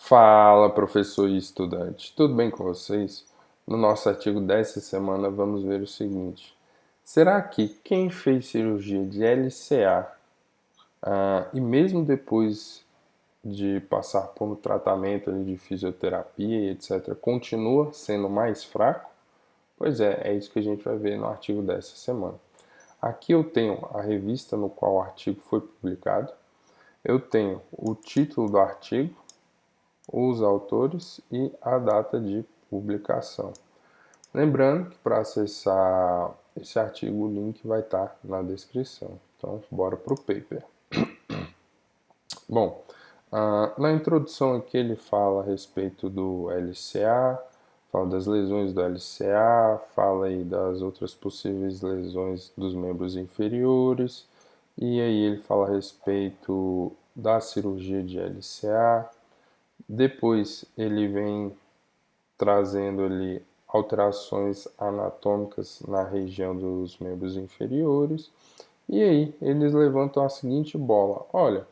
Fala, professor e estudante, tudo bem com vocês? No nosso artigo dessa semana vamos ver o seguinte: será que quem fez cirurgia de LCA e mesmo depois de passar por um tratamento ali de fisioterapia e etc., continua sendo mais fraco? Pois é isso que a gente vai ver no artigo dessa semana. Aqui eu tenho a revista no qual o artigo foi publicado, eu tenho o título do artigo, os autores e a data de publicação. Lembrando que para acessar esse artigo o link vai estar na descrição. Então, bora para o paper. Bom, na introdução aqui ele fala a respeito do LCA, fala das lesões do LCA, fala aí das outras possíveis lesões dos membros inferiores, e aí ele fala a respeito da cirurgia de LCA. Depois ele vem trazendo ali alterações anatômicas na região dos membros inferiores. E aí eles levantam a seguinte bola: olha,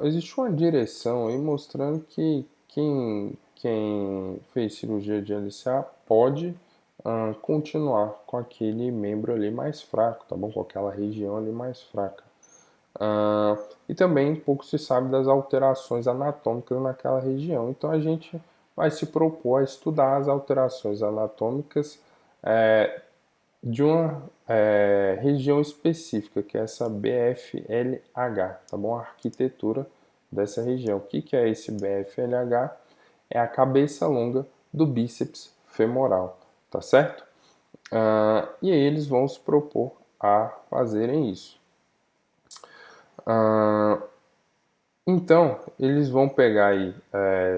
existe uma direção aí mostrando que quem fez cirurgia de LCA pode continuar com aquele membro ali mais fraco, tá bom? Com aquela região ali mais fraca. E também pouco se sabe das alterações anatômicas naquela região. Então a gente vai se propor a estudar as alterações anatômicas de uma região específica, que é essa BFLH, tá bom? A arquitetura dessa região. O que é esse BFLH? É a cabeça longa do bíceps femoral, tá certo? E aí eles vão se propor a fazerem isso. Então, eles vão pegar aí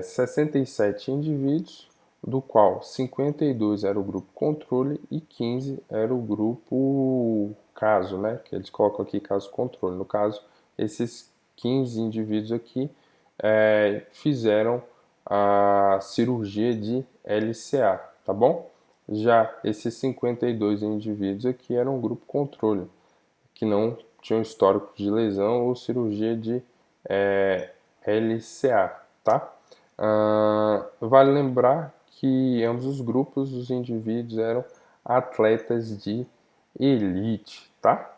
67 indivíduos, do qual 52 era o grupo controle e 15 era o grupo caso, né? Que eles colocam aqui caso controle. No caso, esses 15 indivíduos aqui fizeram a cirurgia de LCA, tá bom? Já esses 52 indivíduos aqui eram o grupo controle, que não tinham histórico de lesão ou cirurgia de LCA, tá? Vale lembrar que ambos os grupos, os indivíduos eram atletas de elite, tá?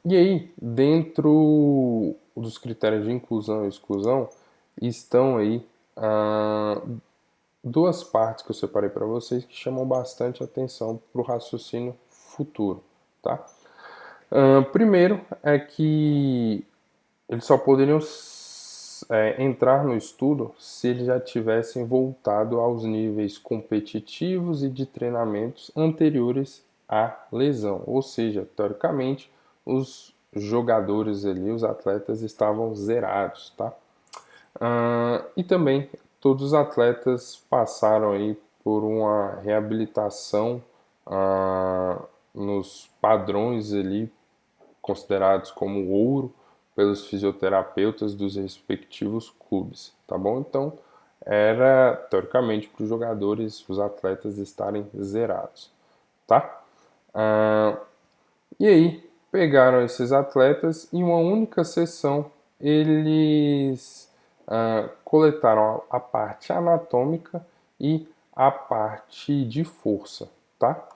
E aí, dentro dos critérios de inclusão e exclusão, estão aí duas partes que eu separei para vocês que chamam bastante atenção para o raciocínio futuro, tá? Primeiro é que eles só poderiam entrar no estudo se eles já tivessem voltado aos níveis competitivos e de treinamentos anteriores à lesão. Ou seja, teoricamente, os jogadores ali, os atletas estavam zerados, tá? E também todos os atletas passaram aí por uma reabilitação nos padrões ali considerados como ouro pelos fisioterapeutas dos respectivos clubes, tá bom? Então, era teoricamente para os jogadores, os atletas estarem zerados, tá? E aí, pegaram esses atletas e em uma única sessão eles coletaram a parte anatômica e a parte de força, tá?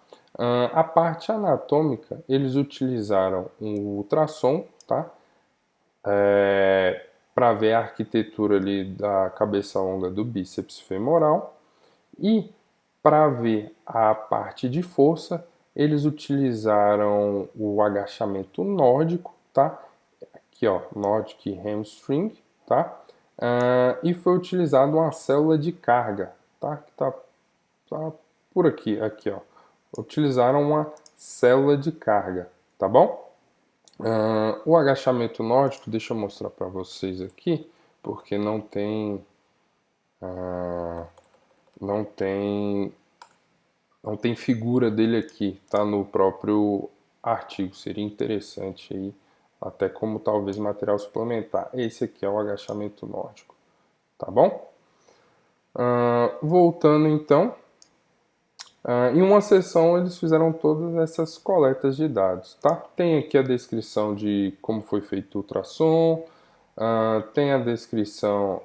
A parte anatômica, eles utilizaram um ultrassom, tá? Para ver a arquitetura ali da cabeça longa do bíceps femoral, e para ver a parte de força, eles utilizaram o agachamento nórdico, tá? Aqui, ó, Nordic Hamstring, tá? E foi utilizado uma célula de carga, tá? Que tá por aqui, ó. Utilizaram uma célula de carga, tá bom? O agachamento nórdico, deixa eu mostrar para vocês aqui, porque não tem não tem não tem figura dele aqui, tá no próprio artigo. Seria interessante aí, até como talvez material suplementar. Esse aqui é o agachamento nórdico, tá bom? Voltando então, em uma sessão eles fizeram todas essas coletas de dados, tá? Tem aqui a descrição de como foi feito o ultrassom, Tem a descrição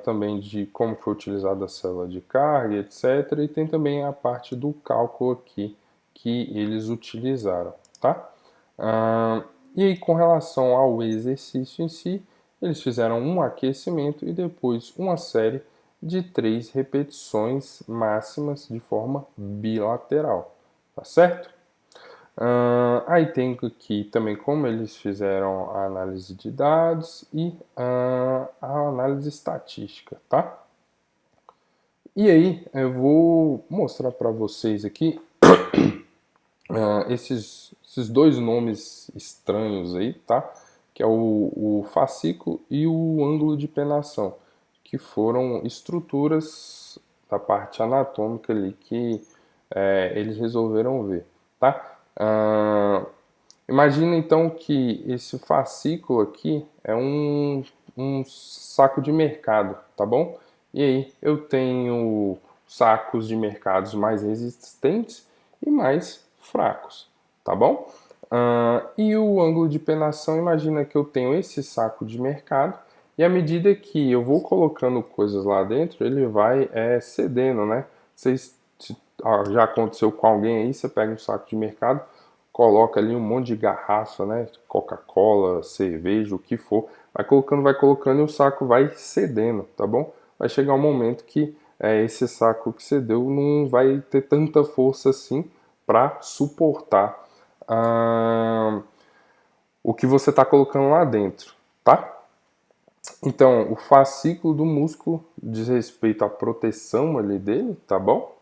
também de como foi utilizada a célula de carga, etc. E tem também a parte do cálculo aqui que eles utilizaram, tá? E aí, com relação ao exercício em si, eles fizeram um aquecimento e depois uma série de 3 repetições máximas de forma bilateral, tá certo? Aí tem aqui também como eles fizeram a análise de dados e a análise estatística, tá? E aí eu vou mostrar para vocês aqui esses dois nomes estranhos aí, tá? Que é o fascículo e o ângulo de penação, que foram estruturas da parte anatômica ali que eles resolveram ver, tá? Imagina então que esse fascículo aqui é um saco de mercado, tá bom? E aí eu tenho sacos de mercados mais resistentes e mais fracos, tá bom? E o ângulo de penação, imagina que eu tenho esse saco de mercado e à medida que eu vou colocando coisas lá dentro, ele vai cedendo, né? Vocês, já aconteceu com alguém aí, você pega um saco de mercado, coloca ali um monte de garrafa, né? Coca-Cola, cerveja, o que for, vai colocando e o saco vai cedendo, tá bom? Vai chegar um momento que esse saco que cedeu não vai ter tanta força assim para suportar o que você está colocando lá dentro, tá? Então, o fascículo do músculo diz respeito à proteção ali dele, tá bom?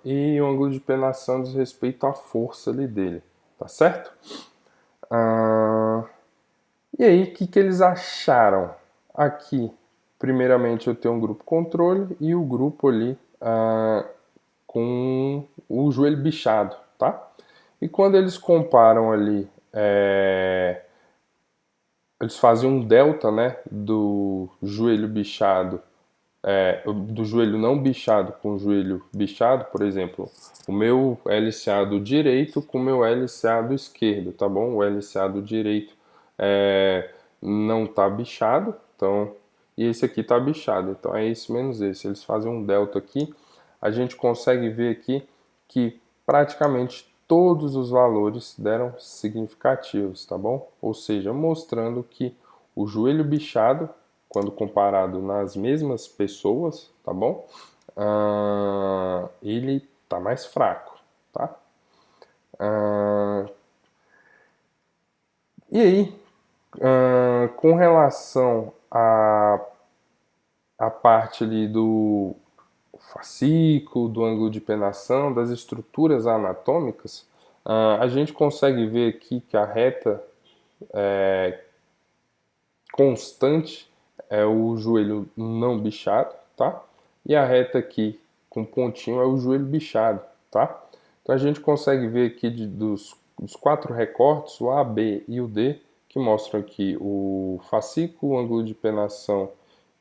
E o ângulo de penação diz respeito à força ali dele, tá certo? E aí, o que eles acharam? Aqui, primeiramente, eu tenho um grupo controle e o grupo ali com o joelho bichado, tá? E quando eles comparam ali, eles fazem um delta, né, do joelho bichado, do joelho não bichado com o joelho bichado, por exemplo, o meu LCA do direito com o meu LCA do esquerdo, tá bom? O LCA do direito não tá bichado, então, e esse aqui tá bichado, então é esse menos esse. Eles fazem um delta aqui, a gente consegue ver aqui que praticamente todos os valores deram significativos, tá bom? Ou seja, mostrando que o joelho bichado, quando comparado nas mesmas pessoas, tá bom? Ele tá mais fraco, tá? E aí, com relação à parte ali do fascículo, do ângulo de penação, das estruturas anatômicas, a gente consegue ver aqui que a reta constante é o joelho não bichado, tá? E a reta aqui com pontinho é o joelho bichado, tá? Então a gente consegue ver aqui dos 4 recortes, o A, B e o D, que mostram aqui o fascículo, o ângulo de penação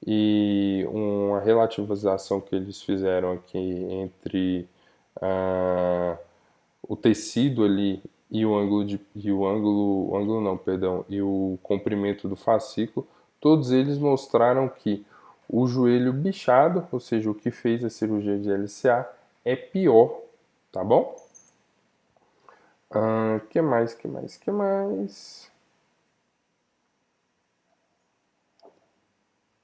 e uma relativização que eles fizeram aqui entre o tecido ali e e o comprimento do fascículo, todos eles mostraram que o joelho bichado, ou seja, o que fez a cirurgia de LCA, é pior, tá bom? Que mais?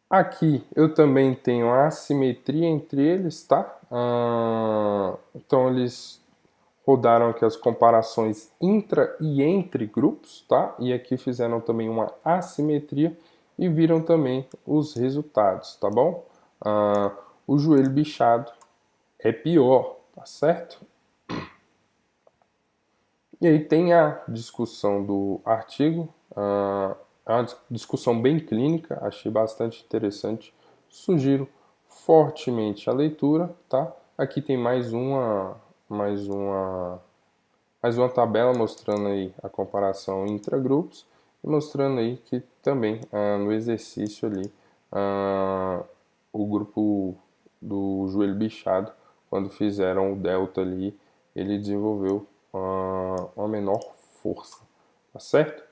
Aqui eu também tenho a assimetria entre eles, tá? Então eles rodaram aqui as comparações intra e entre grupos, tá? E aqui fizeram também uma assimetria e viram também os resultados, tá bom? O joelho bichado é pior, tá certo? E aí tem a discussão do artigo, é uma discussão bem clínica, achei bastante interessante, sugiro fortemente a leitura, tá? Aqui tem mais uma mais uma tabela mostrando aí a comparação intragrupos e mostrando aí que também no exercício ali o grupo do joelho bichado, quando fizeram o delta ali, ele desenvolveu uma menor força, tá certo?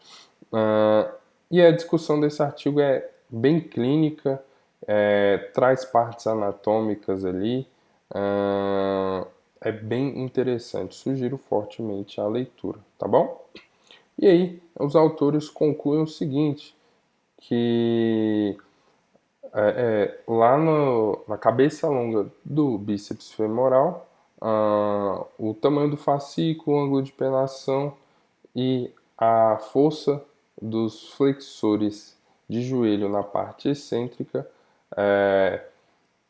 E a discussão desse artigo é bem clínica, traz partes anatômicas ali, é bem interessante, sugiro fortemente a leitura, tá bom? E aí, os autores concluem o seguinte, que lá na cabeça longa do bíceps femoral, o tamanho do fascículo, o ângulo de penação e a força dos flexores de joelho na parte excêntrica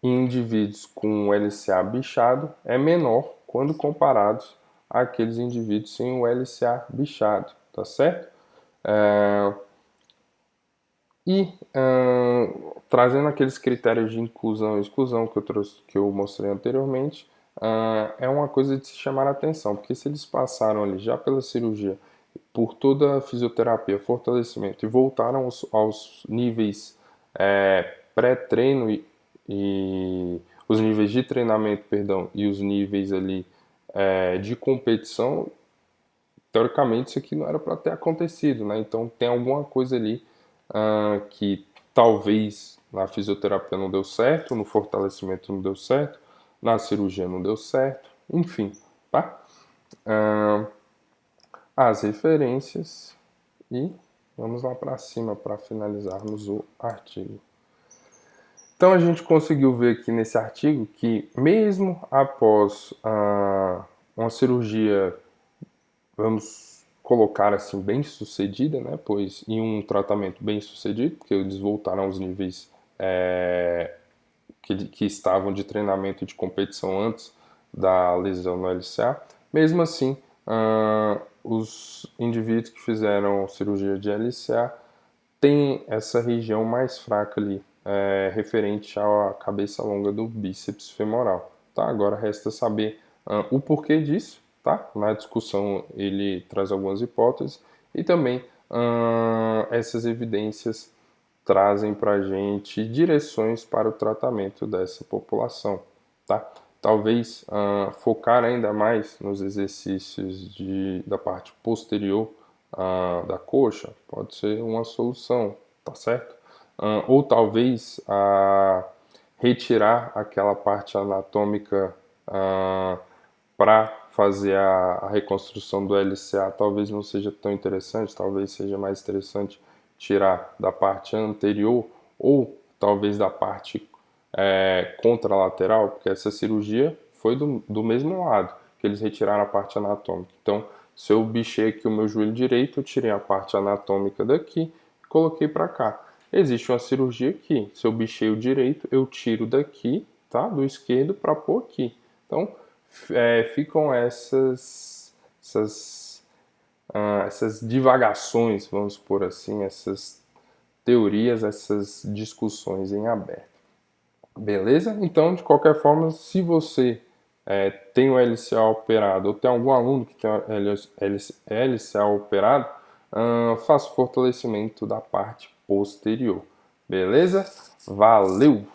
em indivíduos com LCA bichado é menor quando comparados àqueles indivíduos sem o LCA bichado, tá certo? Trazendo aqueles critérios de inclusão e exclusão que eu mostrei anteriormente, é uma coisa de se chamar a atenção, porque se eles passaram ali já pela cirurgia, por toda a fisioterapia, fortalecimento e voltaram aos níveis pré-treino e os níveis de treinamento, perdão, e os níveis ali de competição, teoricamente isso aqui não era para ter acontecido, né? Então tem alguma coisa ali que talvez na fisioterapia não deu certo, no fortalecimento não deu certo, na cirurgia não deu certo, enfim, tá? As referências e vamos lá para cima para finalizarmos o artigo. Então a gente conseguiu ver aqui nesse artigo que mesmo após uma cirurgia, vamos colocar assim, bem sucedida, né? Pois em um tratamento bem sucedido, porque eles voltaram aos níveis que estavam de treinamento e de competição antes da lesão no LCA. Mesmo assim, os indivíduos que fizeram cirurgia de LCA têm essa região mais fraca ali, referente à cabeça longa do bíceps femoral. Tá? Agora resta saber o porquê disso. Tá? Na discussão ele traz algumas hipóteses e também essas evidências trazem para a gente direções para o tratamento dessa população, tá? Talvez focar ainda mais nos exercícios da parte posterior da coxa pode ser uma solução, tá certo? Ou talvez retirar aquela parte anatômica para fazer a reconstrução do LCA talvez não seja tão interessante, talvez seja mais interessante tirar da parte anterior ou talvez da parte contralateral, porque essa cirurgia foi do mesmo lado, que eles retiraram a parte anatômica. Então, se eu bichei aqui o meu joelho direito, eu tirei a parte anatômica daqui e coloquei para cá. Existe uma cirurgia aqui, se eu bichei o direito, eu tiro daqui, tá, do esquerdo para pôr aqui. Então, ficam essas divagações, vamos por assim, essas teorias, essas discussões em aberto. Beleza? Então, de qualquer forma, se você tem o LCA operado ou tem algum aluno que tem o LCA operado, faça o fortalecimento da parte posterior. Beleza? Valeu!